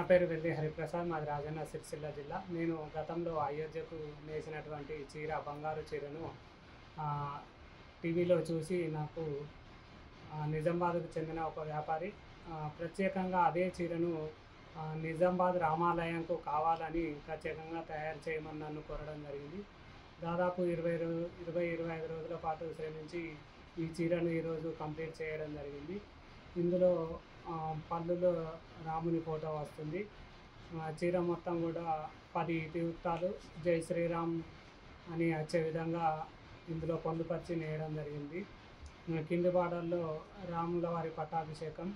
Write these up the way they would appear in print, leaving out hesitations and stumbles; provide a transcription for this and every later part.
నా పేరు వెల్లి హరిప్రసాద్, మాది రాజన్న సిరిసిల్ల జిల్లా. నేను గతంలో అయోధ్యకు నేసినటువంటి చీర, బంగారు చీరను టీవీలో చూసి నాకు నిజామాబాద్కు చెందిన ఒక వ్యాపారి ప్రత్యేకంగా అదే చీరను నిజామాబాద్ రామాలయంకు కావాలని ప్రత్యేకంగా తయారు చేయమని నన్ను కోరడం జరిగింది. దాదాపు 25 రోజుల పాటు శ్రమించి ఈ చీరను ఈరోజు కంప్లీట్ చేయడం జరిగింది. ఇందులో పళ్ళులో రాముని ఫోటో వస్తుంది. చీర మొత్తం కూడా 10 ఇతివృత్తాలు జై శ్రీరామ్ అని వచ్చే విధంగా ఇందులో పొందుపరిచి నేయడం జరిగింది. కింది బార్డర్లో రాముల వారి పట్టాభిషేకం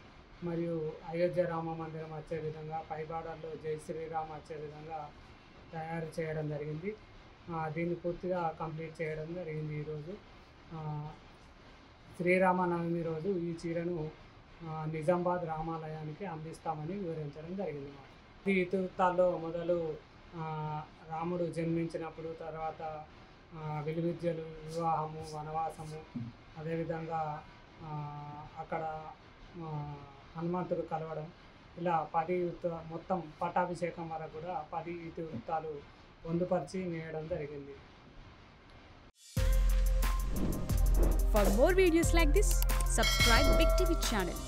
మరియు అయోధ్య రామ మందిరం వచ్చే విధంగా, పై బార్డర్లో జై శ్రీరామ్ వచ్చే విధంగా తయారు చేయడం జరిగింది. దీన్ని పూర్తిగా కంప్లీట్ చేయడం జరిగింది. ఈరోజు శ్రీరామనవమి రోజు ఈ చీరను నిజామాబాద్ రామాలయానికి అందిస్తామని వివరించడం జరిగింది. ఈ ఇతివృత్తాల్లో మొదలు రాముడు జన్మించినప్పుడు, తర్వాత విలువిద్యలు, వివాహము, వనవాసము, అదేవిధంగా అక్కడ హనుమంతుడు కలవడం, ఇలా 10 మొత్తం పట్టాభిషేకం వరకు కూడా 10 ఇతివృత్తాలు పొందుపరిచి నేయడం జరిగింది. For more videos like this, subscribe Big TV channel.